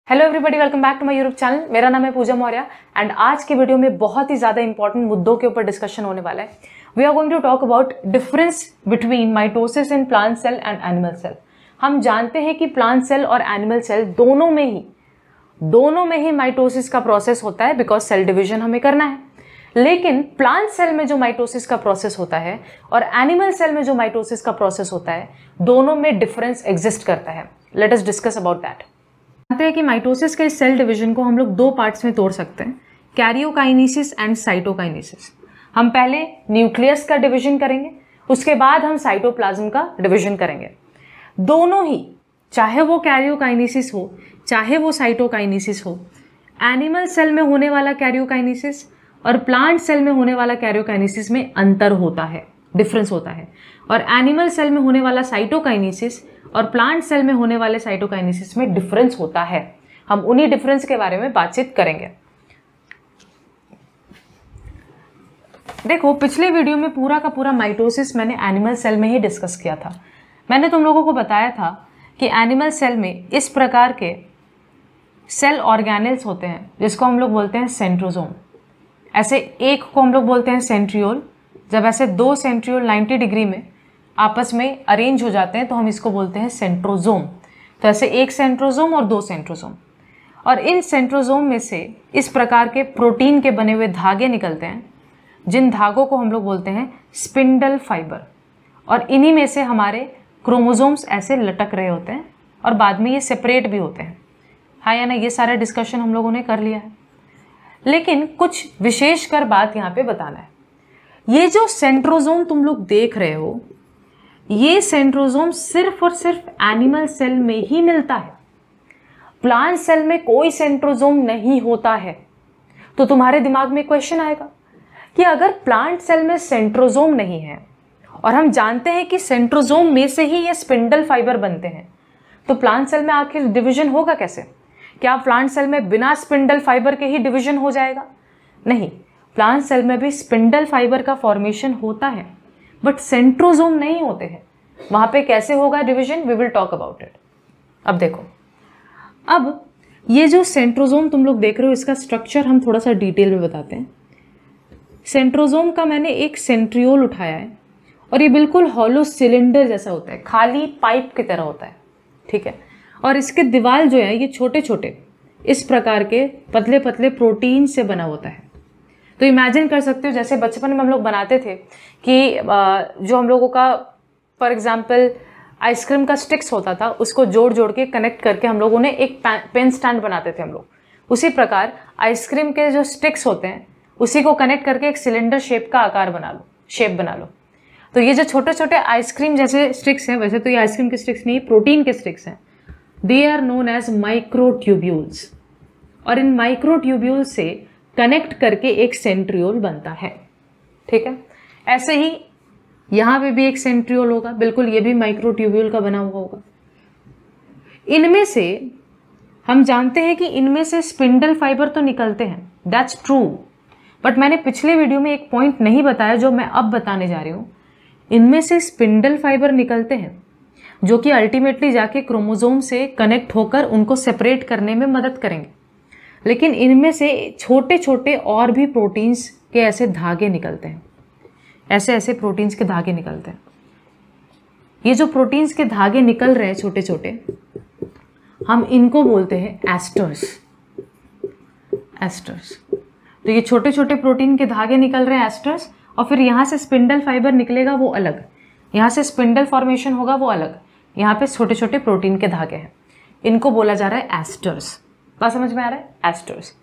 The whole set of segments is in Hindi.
Hello everybody, welcome back to my YouTube channel. मेरा नाम है पूजा मौर्य एंड आज के वीडियो में बहुत ही ज़्यादा इंपॉर्टेंट मुद्दों के ऊपर डिस्कशन होने वाला है। We are going to talk about difference between mitosis in plant cell and animal cell. हम जानते हैं कि प्लांट सेल और एनिमल सेल दोनों में ही माइटोसिस का प्रोसेस होता है बिकॉज सेल डिविजन हमें करना है। लेकिन प्लांट सेल में जो माइटोसिस का प्रोसेस होता है और एनिमल सेल में जो माइटोसिस का प्रोसेस होता है, दोनों में डिफरेंस एग्जिस्ट करता है। Late us discuss about that. जानते हैं कि माइटोसिस के सेल डिवीजन को हम लोग दो पार्ट्स में तोड़ सकते हैं, कैरियोकाइनेसिस एंड साइटोकाइनेसिस। हम पहले न्यूक्लियस का डिवीजन करेंगे, उसके बाद हम साइटोप्लाज्म का डिवीजन करेंगे। दोनों ही, चाहे वो कैरियोकाइनेसिस हो चाहे वो साइटोकाइनेसिस हो, एनिमल सेल में होने वाला कैरियोकाइनेसिस और प्लांट सेल में होने वाला कैरियोकाइनेसिस में अंतर होता है, डिफरेंस होता है। और एनिमल सेल में होने वाला साइटोकाइनेसिस और प्लांट सेल में होने वाले साइटोकाइनेसिस में डिफरेंस होता है। हम उन्हीं डिफरेंस के बारे में बातचीत करेंगे। देखो, पिछले वीडियो में पूरा का पूरा माइटोसिस मैंने एनिमल सेल में ही डिस्कस किया था। मैंने तुम लोगों को बताया था कि एनिमल सेल में इस प्रकार के सेल ऑर्गेनेल्स होते हैं जिसको हम लोग बोलते हैं सेंट्रोजोम। ऐसे एक को हम लोग बोलते हैं सेंट्रियोल। जब ऐसे दो सेंट्रियोल 90 डिग्री में आपस में अरेंज हो जाते हैं तो हम इसको बोलते हैं सेंट्रोजोम। तो ऐसे एक सेंट्रोजोम और दो सेंट्रोजोम, और इन सेंट्रोजोम में से इस प्रकार के प्रोटीन के बने हुए धागे निकलते हैं, जिन धागों को हम लोग बोलते हैं स्पिंडल फाइबर। और इन्हीं में से हमारे क्रोमोजोम्स ऐसे लटक रहे होते हैं और बाद में ये सेपरेट भी होते हैं। हाँ या ना, ये सारा डिस्कशन हम लोगों ने कर लिया है। लेकिन कुछ विशेषकर बात यहाँ पे बताना है। ये जो सेंट्रोजोम तुम लोग देख रहे हो, ये सेंट्रोजोम सिर्फ और सिर्फ एनिमल सेल में ही मिलता है। प्लांट सेल में कोई सेंट्रोजोम नहीं होता है। तो तुम्हारे दिमाग में क्वेश्चन आएगा कि अगर प्लांट सेल में सेंट्रोजोम नहीं है और हम जानते हैं कि सेंट्रोजोम में से ही ये स्पिंडल फाइबर बनते हैं, तो प्लांट सेल में आखिर डिवीजन होगा कैसे? क्या प्लांट सेल में बिना स्पिंडल फाइबर के ही डिवीजन हो जाएगा? नहीं, प्लांट सेल में भी स्पिंडल फाइबर का फॉर्मेशन होता है बट सेंट्रोजोम नहीं होते हैं। वहां पे कैसे होगा division? We will talk about it. अब देखो, अब ये जो सेंट्रोजोम तुम लोग देख रहे हो, इसका स्ट्रक्चर हम थोड़ा सा डिटेल में बताते हैं। सेंट्रोजोम का मैंने एक सेंट्रियोल उठाया है और ये बिल्कुल हॉलो सिलेंडर जैसा होता है, खाली पाइप की तरह होता है, ठीक है। और इसके दीवार जो है ये छोटे छोटे इस प्रकार के पतले पतले प्रोटीन से बना होता है। तो इमेजिन कर सकते हो जैसे बचपन में हम लोग बनाते थे कि जो हम लोगों का फॉर एग्जाम्पल आइसक्रीम का स्टिक्स होता था, उसको जोड़ जोड़ के कनेक्ट करके हम लोगों ने एक पेन स्टैंड बनाते थे हम लोग। उसी प्रकार आइसक्रीम के जो स्टिक्स होते हैं उसी को कनेक्ट करके एक सिलेंडर शेप का आकार बना लो, शेप बना लो। तो ये जो छोटे छोटे आइसक्रीम जैसे स्टिक्स हैं, वैसे तो ये आइसक्रीम के स्टिक्स नहीं, प्रोटीन के स्टिक्स हैं, they are known as microtubules. और इन माइक्रोट्यूब्यूल से कनेक्ट करके एक सेंट्रियोल बनता है, ठीक है। ऐसे ही यहाँ पे भी एक सेंट्रियोल होगा, बिल्कुल ये भी माइक्रोट्यूब्यूल का बना हुआ होगा। इनमें से हम जानते हैं कि इनमें से स्पिंडल फाइबर तो निकलते हैं, दैट्स ट्रू। बट मैंने पिछले वीडियो में एक पॉइंट नहीं बताया जो मैं अब बताने जा रही हूँ। इनमें से स्पिंडल फाइबर निकलते हैं जो कि अल्टीमेटली जाके क्रोमोजोम से कनेक्ट होकर उनको सेपरेट करने में मदद करेंगे। लेकिन इनमें से छोटे छोटे और भी प्रोटीन्स के ऐसे धागे निकलते हैं, ऐसे ऐसे प्रोटीन्स के धागे निकलते हैं। ये जो प्रोटीन्स के धागे निकल रहे हैं छोटे छोटे, हम इनको बोलते हैं एस्टर्स। एस्टर्स। तो ये छोटे छोटे प्रोटीन के धागे निकल रहे हैं, एस्टर्स, और फिर यहाँ से स्पिंडल फाइबर निकलेगा वो अलग, यहाँ से स्पिंडल फॉर्मेशन होगा वो अलग, यहाँ पे छोटे छोटे प्रोटीन के धागे हैं, इनको बोला जा रहा है एस्टर्स। बात समझ में आ रहा है? एस्टर्स।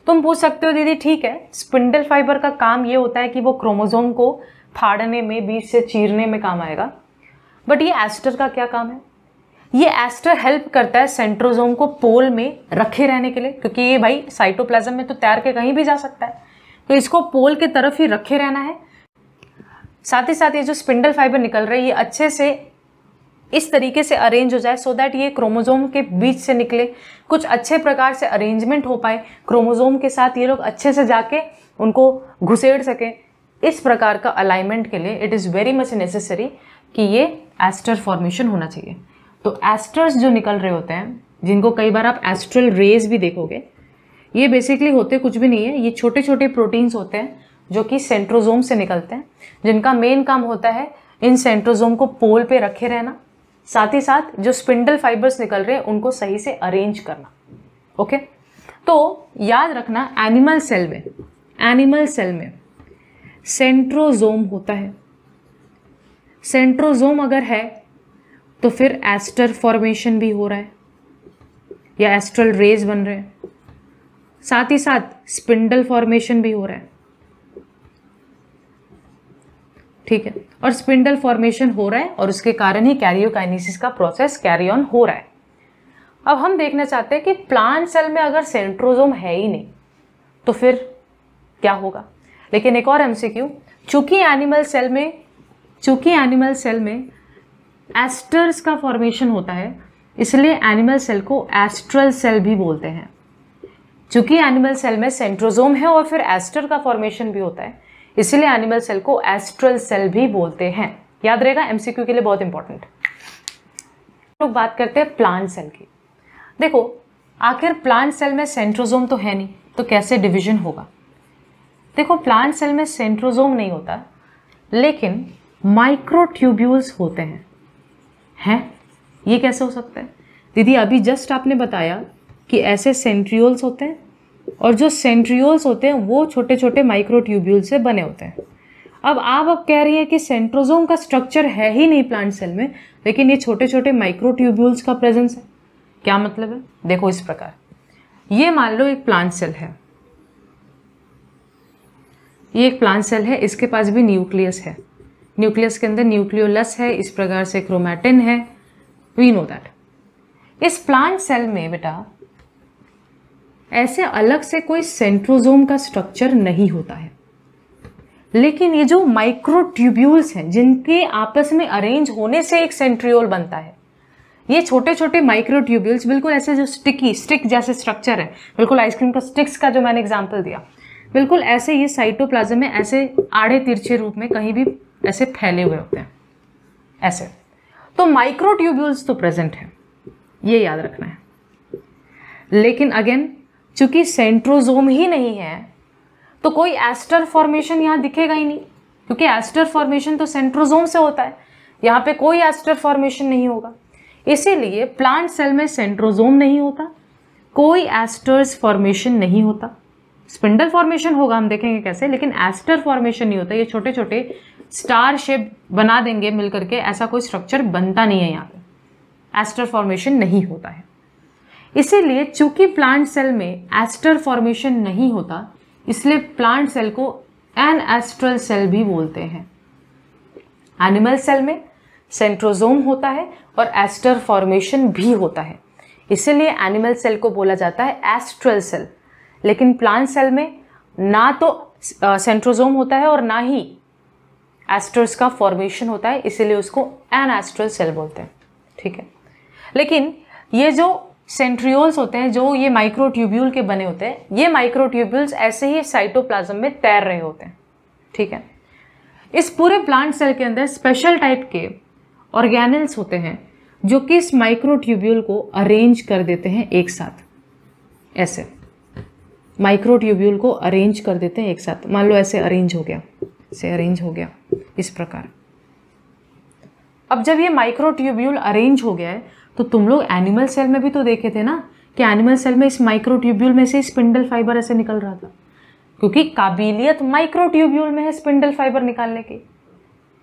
तुम पूछ सकते हो दीदी ठीक है, स्पिंडल फाइबर का काम ये होता है कि वो क्रोमोजोम को फाड़ने में, बीच से चीरने में काम आएगा, बट ये एस्टर का क्या काम है? ये एस्टर हेल्प करता है सेंट्रोजोम को पोल में रखे रहने के लिए, क्योंकि ये भाई साइटोप्लाज्म में तो तैर के कहीं भी जा सकता है, तो इसको पोल के तरफ ही रखे रहना है। साथ ही साथ ये जो स्पिंडल फाइबर निकल रहे हैं ये अच्छे से इस तरीके से अरेंज हो जाए सो दैट ये क्रोमोजोम के बीच से निकले, कुछ अच्छे प्रकार से अरेंजमेंट हो पाए, क्रोमोजोम के साथ ये लोग अच्छे से जाके उनको घुसेड़ सकें। इस प्रकार का अलाइनमेंट के लिए it is very much necessary कि ये एस्टर फॉर्मेशन होना चाहिए। तो एस्टर्स जो निकल रहे होते हैं जिनको कई बार आप एस्ट्रल रेज भी देखोगे, ये बेसिकली होते कुछ भी नहीं है, ये छोटे छोटे प्रोटीन्स होते हैं जो कि सेंट्रोजोम से निकलते हैं, जिनका मेन काम होता है इन सेंट्रोजोम को पोल पे रखे रहना, साथ ही साथ जो स्पिंडल फाइबर्स निकल रहे हैं उनको सही से अरेंज करना। ओके, तो याद रखना एनिमल सेल में सेंट्रोजोम होता है। सेंट्रोजोम अगर है तो फिर एस्टर फॉर्मेशन भी हो रहा है या एस्ट्रल रेज बन रहे हैं, साथ ही साथ स्पिंडल फॉर्मेशन भी हो रहा है। ठीक है, और स्पिंडल फॉर्मेशन हो रहा है और उसके कारण ही कैरियोकाइनेसिस का प्रोसेस कैरी ऑन हो रहा है। अब हम देखना चाहते हैं कि प्लांट सेल में अगर सेंट्रोजोम है ही नहीं तो फिर क्या होगा। लेकिन एक और एमसीक्यू, चूंकि एनिमल सेल में एस्टर्स का फॉर्मेशन होता है, इसलिए एनिमल सेल को एस्ट्रल सेल भी बोलते हैं। चूंकि एनिमल सेल में सेंट्रोजोम है और फिर एस्टर का फॉर्मेशन भी होता है, इसलिए एनिमल सेल को एस्ट्रल सेल भी बोलते हैं। याद रहेगा, एमसीक्यू के लिए बहुत इंपॉर्टेंट। लोग बात करते हैं प्लांट सेल की। देखो, आखिर प्लांट सेल में सेंट्रोजोम तो है नहीं, तो कैसे डिवीजन होगा। देखो, प्लांट सेल में सेंट्रोजोम नहीं होता, लेकिन माइक्रोट्यूब्यूल्स होते हैं। ये कैसे हो सकता है दीदी? अभी जस्ट आपने बताया कि ऐसे सेंट्रियोल्स होते हैं और जो सेंट्रियोल्स होते हैं वो छोटे छोटे माइक्रोट्यूब्यूल से बने होते हैं। अब आप कह रही हैं कि सेंट्रोजोम का स्ट्रक्चर है ही नहीं प्लांट सेल में, लेकिन ये छोटे छोटे माइक्रोट्यूब्यूल्स का प्रेजेंस है। क्या मतलब है? देखो इस प्रकार, ये मान लो एक प्लांट सेल है, ये एक प्लांट सेल है, इसके पास भी न्यूक्लियस है, न्यूक्लियस के अंदर न्यूक्लियोलस है, इस प्रकार से क्रोमैटिन है, वी नो दैट। इस प्लांट सेल में बेटा ऐसे अलग से कोई सेंट्रोजोम का स्ट्रक्चर नहीं होता है, लेकिन ये जो माइक्रोट्यूब्यूल्स हैं जिनके आपस में अरेंज होने से एक सेंट्रियोल बनता है, ये छोटे छोटे माइक्रोट्यूब्यूल्स बिल्कुल ऐसे जो स्टिक जैसे स्ट्रक्चर है, बिल्कुल आइसक्रीम का स्टिक्स का जो मैंने एग्जांपल दिया, बिल्कुल ऐसे ये साइटोप्लाज्म में ऐसे आड़े तिरछे रूप में कहीं भी ऐसे फैले हुए होते हैं ऐसे। तो माइक्रोट्यूब्यूल्स तो प्रेजेंट है, ये याद रखना है। लेकिन अगेन, चूंकि सेंट्रोजोम ही नहीं है तो कोई एस्टर फॉर्मेशन यहाँ दिखेगा ही नहीं, क्योंकि एस्टर फॉर्मेशन तो सेंट्रोजोम से होता है, यहाँ पे कोई एस्टर फॉर्मेशन नहीं होगा। इसीलिए प्लांट सेल में सेंट्रोजोम नहीं होता, कोई एस्टर्स फॉर्मेशन नहीं होता। स्पिंडल फॉर्मेशन होगा, हम देखेंगे कैसे, लेकिन एस्टर फॉर्मेशन नहीं होता। ये छोटे छोटे स्टार शेप बना देंगे मिलकर के, ऐसा कोई स्ट्रक्चर बनता नहीं है यहाँ पे, एस्टर फॉर्मेशन नहीं होता है। इसीलिए चूंकि प्लांट सेल में एस्टर फॉर्मेशन नहीं होता, इसलिए प्लांट सेल को एनएस्ट्रल सेल भी बोलते हैं। एनिमल सेल में सेंट्रोजोम होता है और एस्टर फॉर्मेशन भी होता है, इसीलिए एनिमल सेल को बोला जाता है एस्ट्रल सेल। लेकिन प्लांट सेल में ना तो सेंट्रोजोम होता है और ना ही एस्टर्स का फॉर्मेशन होता है, इसीलिए उसको एनएस्ट्रल सेल बोलते हैं। ठीक है, लेकिन ये जो सेंट्रियोल्स होते हैं, जो ये माइक्रोट्यूब्यूल के बने होते हैं, ये माइक्रोट्यूब्यूल्स ऐसे ही साइटोप्लाज्म में तैर रहे होते हैं। ठीक है, इस पूरे प्लांट सेल के अंदर स्पेशल टाइप के ऑर्गेनेल्स होते हैं जो कि इस माइक्रोट्यूब्यूल को अरेंज कर देते हैं एक साथ। ऐसे माइक्रोट्यूब्यूल को अरेंज कर देते हैं एक साथ। मान लो ऐसे अरेंज हो गया, ऐसे अरेंज हो गया, इस प्रकार। अब जब ये माइक्रोट्यूब्यूल अरेंज हो गया है, तो तुम लोग एनिमल सेल में भी तो देखे थे ना कि एनिमल सेल में इस माइक्रोट्यूब्यूल में से स्पिंडल फाइबर ऐसे निकल रहा था, क्योंकि काबिलियत माइक्रोट्यूब्यूल में है स्पिंडल फाइबर निकालने की।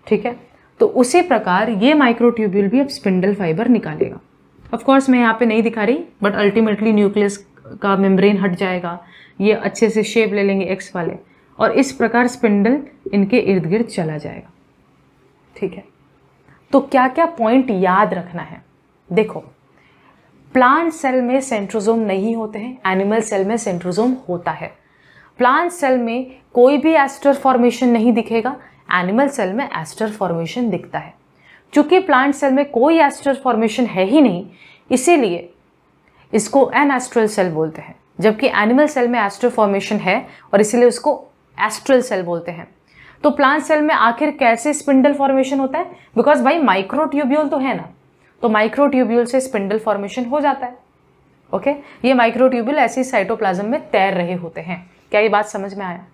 ठीक है, तो उसी प्रकार ये माइक्रोट्यूब्यूल भी अब स्पिंडल फाइबर निकालेगा। ऑफ कोर्स मैं यहाँ पे नहीं दिखा रही, बट अल्टीमेटली न्यूक्लियस का मेम्ब्रेन हट जाएगा, ये अच्छे से शेप ले लेंगे एक्स वाले, और इस प्रकार स्पिंडल इनके इर्द गिर्द चला जाएगा। ठीक है, तो क्या क्या पॉइंट याद रखना है? देखो, प्लांट सेल में सेंट्रोजोम नहीं होते हैं, एनिमल सेल में सेंट्रोजोम होता है। प्लांट सेल में कोई भी एस्टर फॉर्मेशन नहीं दिखेगा, एनिमल सेल में एस्टर फॉर्मेशन दिखता है। चूंकि प्लांट सेल में कोई एस्टर फॉर्मेशन है ही नहीं, इसीलिए इसको एनएस्ट्रल सेल बोलते हैं, जबकि एनिमल सेल में एस्टर फॉर्मेशन है और इसीलिए उसको एस्ट्रल सेल बोलते हैं। तो प्लांट सेल में आखिर कैसे स्पिंडल फॉर्मेशन होता है? बिकॉज भाई माइक्रोट्यूब्यूल तो है ना, तो माइक्रोट्यूब्यूल से स्पिंडल फॉर्मेशन हो जाता है। ओके, ये माइक्रोट्यूब्यूल ऐसे साइटोप्लाज्म में तैर रहे होते हैं। क्या ये बात समझ में आया?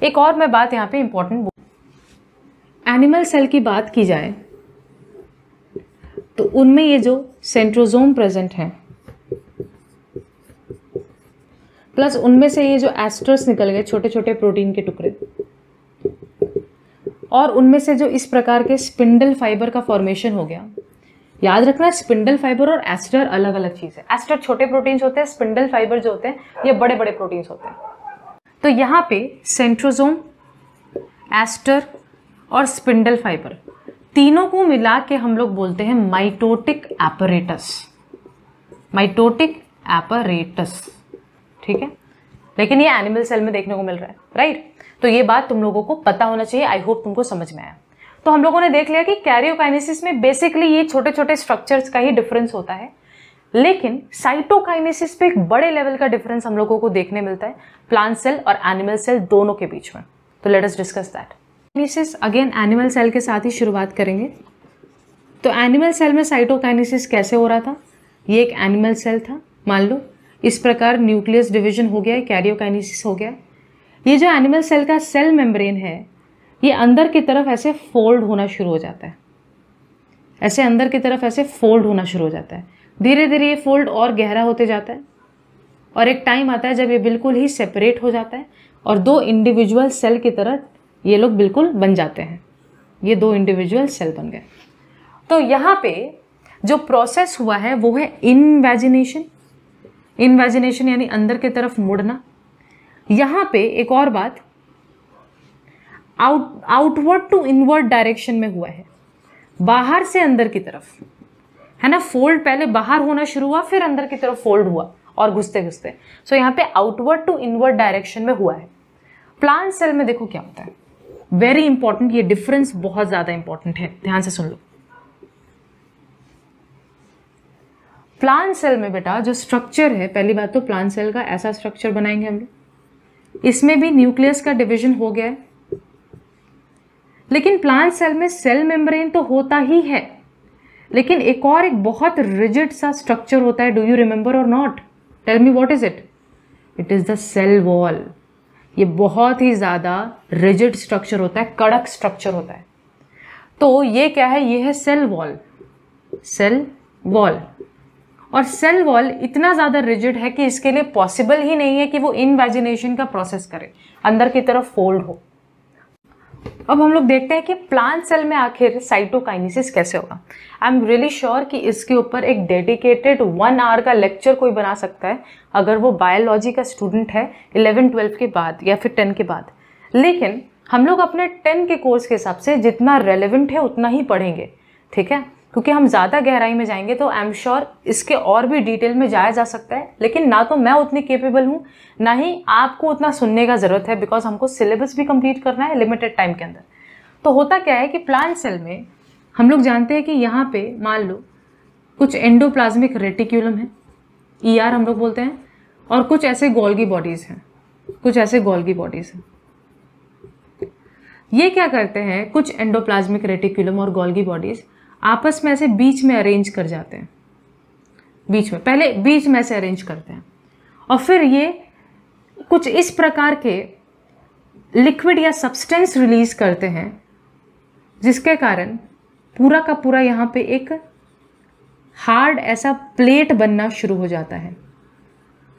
एक और मैं बात यहाँ पे इंपॉर्टेंट, एनिमल सेल की बात की जाए तो उनमें ये जो सेंट्रोजोम प्रेजेंट है, प्लस उनमें से ये जो एस्टर्स निकल गए, छोटे छोटे प्रोटीन के टुकड़े, और उनमें से जो इस प्रकार के स्पिंडल फाइबर का फॉर्मेशन हो गया। याद रखना, स्पिंडल फाइबर और एस्टर अलग अलग चीज है। एस्टर छोटे प्रोटीन्स होते हैं, स्पिंडल फाइबर जो होते हैं ये बड़े बड़े प्रोटीन्स होते हैं। तो यहाँ पे सेंट्रोजोम, एस्टर और स्पिंडल फाइबर तीनों को मिला के हम लोग बोलते हैं माइटोटिक एपरेटस। माइटोटिक एपरेटस, ठीक है। लेकिन ये एनिमल सेल में देखने को मिल रहा है, राइट। तो ये बात तुम लोगों को पता होना चाहिए। आई होप तुमको समझ में आया। तो हम लोगों ने देख लिया कि कैरियोकाइनेसिस में बेसिकली ये छोटे छोटे स्ट्रक्चर्स का ही डिफरेंस होता है, लेकिन साइटोकाइनेसिस पे एक बड़े लेवल का डिफरेंस हम लोगों को देखने मिलता है प्लांट सेल और एनिमल सेल दोनों के बीच में। तो let us discuss that. Kinesis again animal cell के साथ ही शुरुआत करेंगे। तो एनिमल सेल में साइटोकाइनेसिस कैसे हो रहा था? ये एक एनिमल सेल था, मान लो इस प्रकार न्यूक्लियस डिवीजन हो गया, कैरियोकाइनेसिस हो गया। ये जो एनिमल सेल का सेल मेम्ब्रेन है, ये अंदर की तरफ ऐसे फोल्ड होना शुरू हो जाता है, ऐसे अंदर की तरफ ऐसे फोल्ड होना शुरू हो जाता है। धीरे धीरे ये फोल्ड और गहरा होते जाता है और एक टाइम आता है जब ये बिल्कुल ही सेपरेट हो जाता है और दो इंडिविजुअल सेल की तरह ये लोग बिल्कुल बन जाते हैं। ये दो इंडिविजुअल सेल बन गए। तो यहाँ पे जो प्रोसेस हुआ है वो है इनवेजिनेशन। इनवेजिनेशन यानी अंदर की तरफ मुड़ना। यहाँ पे एक और बात, आउटवर्ड टू इनवर्ड डायरेक्शन में हुआ है, बाहर से अंदर की तरफ, है ना। फोल्ड पहले बाहर होना शुरू हुआ, फिर अंदर की तरफ फोल्ड हुआ और घुसते घुसते। सो यहाँ पे आउटवर्ड टू इनवर्ड डायरेक्शन में हुआ है। प्लांट सेल में देखो क्या होता है, वेरी इंपॉर्टेंट, ये डिफरेंस बहुत ज्यादा इंपॉर्टेंट है, ध्यान से सुन लो। प्लांट सेल में बेटा जो स्ट्रक्चर है, पहली बात तो प्लांट सेल का ऐसा स्ट्रक्चर बनाएंगे हम लोग। इसमें भी न्यूक्लियस का डिवीजन हो गया है, लेकिन प्लांट सेल में सेल मेम्ब्रेन तो होता ही है, लेकिन एक और एक बहुत रिजिड सा स्ट्रक्चर होता है। डू यू रिमेंबर और not? Tell me what is it? It is the cell wall. ये बहुत ही ज्यादा रिजिड स्ट्रक्चर होता है, कड़क स्ट्रक्चर होता है। तो ये क्या है? ये है सेल वॉल। सेल वॉल, और सेल वॉल इतना ज्यादा रिजिड है कि इसके लिए पॉसिबल ही नहीं है कि वो इनवेजिनेशन का प्रोसेस करे, अंदर की तरफ फोल्ड हो। अब हम लोग देखते हैं कि प्लांट सेल में आखिर साइटोकाइनेसिस कैसे होगा। आई एम रियली श्योर कि इसके ऊपर एक डेडिकेटेड 1 आवर का लेक्चर कोई बना सकता है अगर वो बायोलॉजी का स्टूडेंट है 11-12 के बाद या फिर 10 के बाद। लेकिन हम लोग अपने 10 के कोर्स के हिसाब से जितना रेलेवेंट है उतना ही पढ़ेंगे, ठीक है। क्योंकि हम ज़्यादा गहराई में जाएंगे तो आई एम श्योर इसके और भी डिटेल में जाया जा सकता है, लेकिन ना तो मैं उतनी केपेबल हूँ, ना ही आपको उतना सुनने का ज़रूरत है, बिकॉज हमको सिलेबस भी कंप्लीट करना है लिमिटेड टाइम के अंदर। तो होता क्या है कि प्लांट सेल में हम लोग जानते हैं कि यहाँ पे मान लो कुछ एंडोप्लाज्मिक रेटिक्यूलम है, ER हम लोग बोलते हैं, और कुछ ऐसे गोल्गी बॉडीज़ हैं, कुछ ऐसे गोल्गी बॉडीज़ हैं। ये क्या करते हैं, कुछ एंडोप्लाज्मिक रेटिक्यूलम और गोल्गी बॉडीज़ आपस में ऐसे बीच में अरेंज कर जाते हैं, बीच में, पहले बीच में ऐसे अरेंज करते हैं और फिर ये कुछ इस प्रकार के लिक्विड या सब्सटेंस रिलीज करते हैं, जिसके कारण पूरा का पूरा यहाँ पे एक हार्ड ऐसा प्लेट बनना शुरू हो जाता है,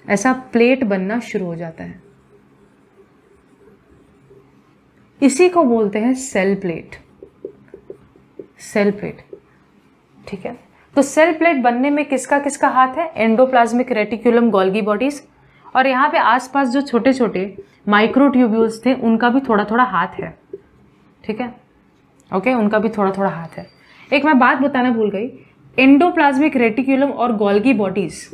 ऐसा प्लेट बनना शुरू हो जाता है। इसी को बोलते हैं सेल प्लेट, सेल प्लेट, ठीक है। तो सेल प्लेट बनने में किसका किसका हाथ है? एंडोप्लाज्मिक रेटिक्यूलम, गोल्गी बॉडीज, और यहाँ पे आसपास जो छोटे छोटे माइक्रोट्यूब्यूल्स थे उनका भी थोड़ा थोड़ा हाथ है, ठीक है, ओके, उनका भी थोड़ा थोड़ा हाथ है। एक मैं बात बताना भूल गई, एंडोप्लाज्मिक रेटिक्यूलम और गोल्गी बॉडीज,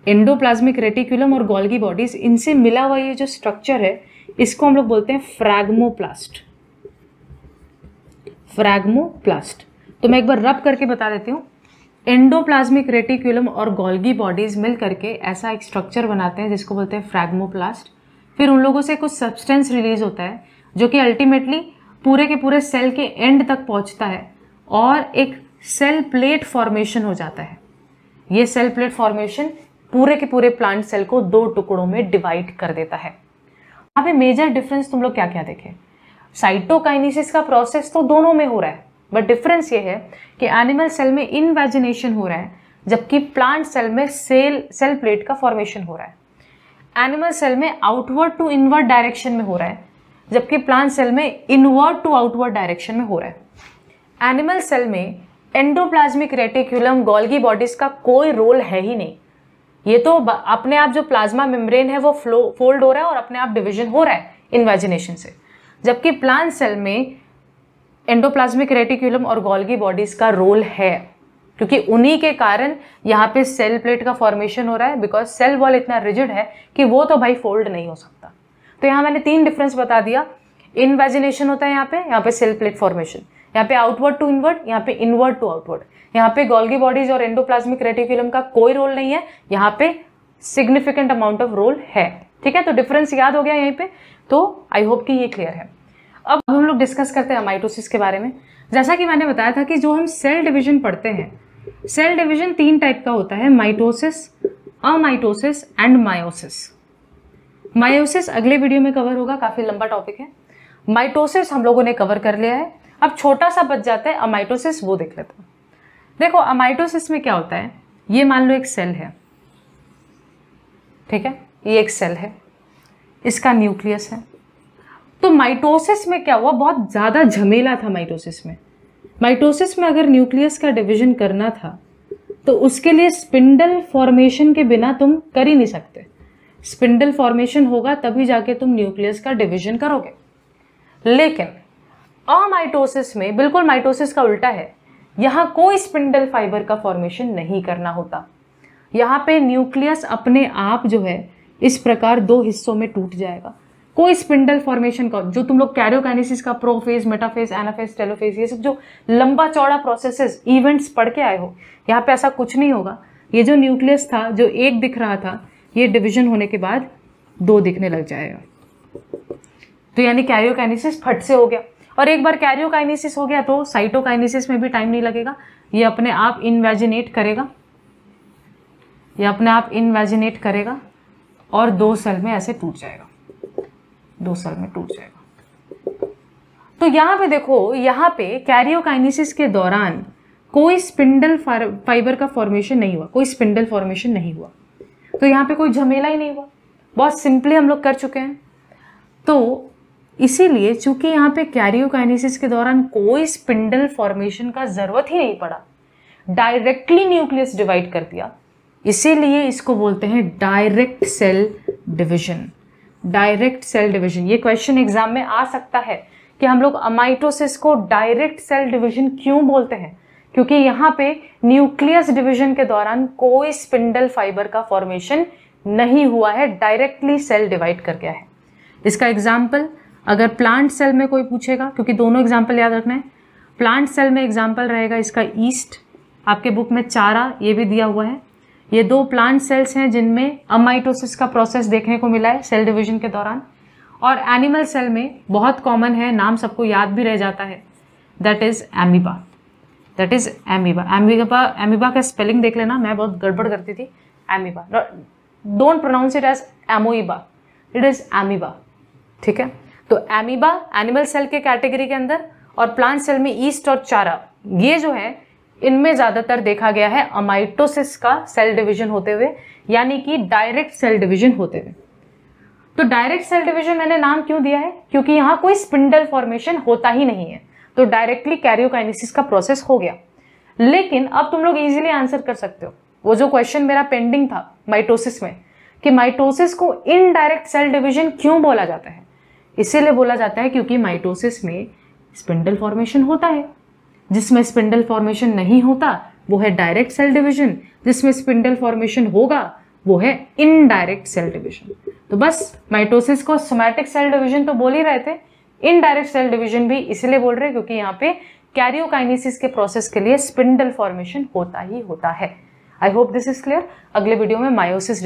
एंडोप्लाज्मिक रेटिक्यूलम और गोल्गी बॉडीज, इनसे मिला हुआ ये जो स्ट्रक्चर है इसको हम लोग बोलते हैं फ्रैग्मोप्लास्ट, फ्रैग्मोप्लास्ट। तो मैं एक बार रब करके बता देती हूँ। एंडोप्लाज्मिक रेटिक्यूलम और गोल्गी बॉडीज मिल करके ऐसा एक स्ट्रक्चर बनाते हैं जिसको बोलते हैं फ्रैग्मोप्लास्ट। फिर उन लोगों से कुछ सब्सटेंस रिलीज होता है जो कि अल्टीमेटली पूरे के पूरे सेल के एंड तक पहुंचता है और एक सेल प्लेट फॉर्मेशन हो जाता है। ये सेल प्लेट फॉर्मेशन पूरे के पूरे प्लांट सेल को 2 टुकड़ों में डिवाइड कर देता है। यहाँ पे मेजर डिफरेंस तुम लोग क्या क्या देखें, साइटोकाइनेसिस का प्रोसेस तो दोनों में हो रहा है, बट डिफरेंस ये है कि एनिमल सेल में इनवेजिनेशन हो रहा है, जबकि प्लांट सेल में सेल प्लेट का फॉर्मेशन हो रहा है। एनिमल सेल में आउटवर्ड टू इनवर्ड डायरेक्शन में हो रहा है, जबकि प्लांट सेल में इनवर्ड टू आउटवर्ड डायरेक्शन में हो रहा है। एनिमल सेल में एंडोप्लाज्मिक रेटिकुलम, गोल्गी बॉडीज का कोई रोल है ही नहीं। ये तो अपने आप जो प्लाज्मा मेम्ब्रेन है वो फोल्ड हो रहा है और अपने आप डिवीजन हो रहा है इन्वेजिनेशन से, जबकि प्लांट सेल में एंडोप्लाज्मिक रेटिकुलम और गोल्गी बॉडीज का रोल है, क्योंकि उन्हीं के कारण यहाँ पे सेल प्लेट का फॉर्मेशन हो रहा है, बिकॉज सेल वॉल इतना रिजिड है कि वो तो भाई फोल्ड नहीं हो सकता। तो यहाँ मैंने 3 डिफरेंस बता दिया। इनवेजिनेशन होता है यहाँ पे सेल प्लेट फॉर्मेशन, यहाँ पे आउटवर्ड टू इनवर्ड, यहाँ पे इनवर्ड टू आउटवर्ड। यहाँ पे गोल्गी बॉडीज और एंडोप्लाज्मिक रेटिकुलम का कोई रोल नहीं है, यहाँ पे सिग्निफिकेंट अमाउंट ऑफ रोल है। ठीक है, तो डिफरेंस याद हो गया यहीं पे, तो आई होप कि ये क्लियर है। अब हम लोग डिस्कस करते हैं माइटोसिस के बारे में। जैसा कि मैंने बताया था कि जो हम सेल डिवीजन पढ़ते हैं, सेल डिवीजन 3 टाइप का होता है, माइटोसिस, अमाइटोसिस एंड मायोसिस। मायोसिस अगले वीडियो में कवर होगा, काफी लंबा टॉपिक है। माइटोसिस हम लोगों ने कवर कर लिया है, अब छोटा सा बच जाता है अमाइटोसिस, वो देख लेते हैं। देखो अमाइटोसिस में क्या होता है, ये मान लो एक सेल है, ठीक है, ये एक सेल है, इसका न्यूक्लियस है। तो माइटोसिस में क्या हुआ, बहुत ज्यादा झमेला था माइटोसिस में। माइटोसिस में अगर न्यूक्लियस का डिवीजन करना था तो उसके लिए स्पिंडल फॉर्मेशन के बिना तुम कर ही नहीं सकते। स्पिंडल फॉर्मेशन होगा तभी जाके तुम न्यूक्लियस का डिवीजन करोगे। लेकिन अमाइटोसिस में बिल्कुल माइटोसिस का उल्टा है, यहाँ कोई स्पिंडल फाइबर का फॉर्मेशन नहीं करना होता। यहाँ पे न्यूक्लियस अपने आप जो है इस प्रकार 2 हिस्सों में टूट जाएगा। कोई स्पिंडल फॉर्मेशन का, जो तुम लोग कैरियोकाइनेसिस का प्रोफेज, मेटाफेज, एनाफेज, टेलोफेज, ये सब जो लंबा चौड़ा प्रोसेसेस, इवेंट्स पढ़ के आए हो, यहाँ पे ऐसा कुछ नहीं होगा। ये जो न्यूक्लियस था, जो एक दिख रहा था, ये डिवीजन होने के बाद 2 दिखने लग जाएगा। तो यानी कैरियोकाइनेसिस फट से हो गया। और एक बार कैरियोकाइनेसिस हो गया तो साइटोकाइनेसिस में भी टाइम नहीं लगेगा, ये अपने आप इनवेजिनेट करेगा, ये अपने आप इनवेजिनेट करेगा और 2 सेल में ऐसे टूट जाएगा, 2 सेल में टूट जाएगा। तो यहाँ पे देखो, यहाँ पे कैरियोकाइनेसिस के दौरान कोई स्पिंडल फाइबर का फॉर्मेशन नहीं हुआ, कोई स्पिंडल फॉर्मेशन नहीं हुआ। तो यहाँ पे कोई झमेला ही नहीं हुआ, बहुत सिंपली हम लोग कर चुके हैं। तो इसीलिए चूंकि यहाँ पे कैरियोकाइनेसिस के दौरान कोई स्पिंडल फॉर्मेशन का जरूरत ही नहीं पड़ा, डायरेक्टली न्यूक्लियस डिवाइड कर दिया, इसीलिए इसको बोलते हैं direct cell division. Direct cell division, ये क्वेश्चन एग्जाम में आ सकता है कि हम लोग अमाइटोसिस को डायरेक्ट सेल डिवीजन क्यों बोलते हैं, क्योंकि यहाँ पे न्यूक्लियस डिवीजन के दौरान कोई स्पिंडल फाइबर का फॉर्मेशन नहीं हुआ है, डायरेक्टली सेल डिवाइड कर गया है। इसका एग्जाम्पल अगर प्लांट सेल में कोई पूछेगा, क्योंकि दोनों एग्जाम्पल याद रखना है, प्लांट सेल में एग्जाम्पल रहेगा इसका ईस्ट, आपके बुक में चारा ये भी दिया हुआ है। ये 2 प्लांट सेल्स हैं जिनमें अमाइटोसिस का प्रोसेस देखने को मिला है सेल डिवीजन के दौरान। और एनिमल सेल में बहुत कॉमन है, नाम सबको याद भी रह जाता है, that is amoeba. That is amoeba. Amoeba का स्पेलिंग देख लेना, मैं बहुत गड़बड़ करती थी। Amoeba, don't pronounce it as amoeba, it is amoeba, ठीक है। तो एमीबा एनिमल सेल के कैटेगरी के अंदर, और प्लांट सेल में ईस्ट और चारा, ये जो है इनमें ज्यादातर देखा गया है अमाइटोसिस का सेल डिवीजन होते हुए, यानी कि डायरेक्ट सेल डिवीजन होते हुए। तो डायरेक्ट सेल डिवीजन मैंने नाम क्यों दिया है, क्योंकि यहाँ कोई स्पिंडल फॉर्मेशन होता ही नहीं है, तो डायरेक्टली कैरियोकाइनेसिस का प्रोसेस हो गया। लेकिन अब तुम लोग इजीली आंसर कर सकते हो वो जो क्वेश्चन मेरा पेंडिंग था माइटोसिस में, कि माइटोसिस को इनडायरेक्ट सेल डिवीजन क्यों बोला जाता है। इसीलिए बोला जाता है क्योंकि माइटोसिस में स्पिंडल फॉर्मेशन होता है, जिसमें स्पिंडल फॉर्मेशन नहीं होता वो है डायरेक्ट सेल डिवीजन, जिसमें स्पिंडल फॉर्मेशन होगा वो है इनडायरेक्ट सेल डिवीजन। तो बस माइटोसिस को सोमैटिक सेल डिवीजन तो बोल ही रहे थे, इनडायरेक्ट सेल डिवीजन भी इसलिए बोल रहे हैं क्योंकि यहाँ पे कैरियोकाइनेसिस के प्रोसेस के लिए स्पिंडल फॉर्मेशन होता ही होता है। I hope this is clear. अगले वीडियो में मायोसिस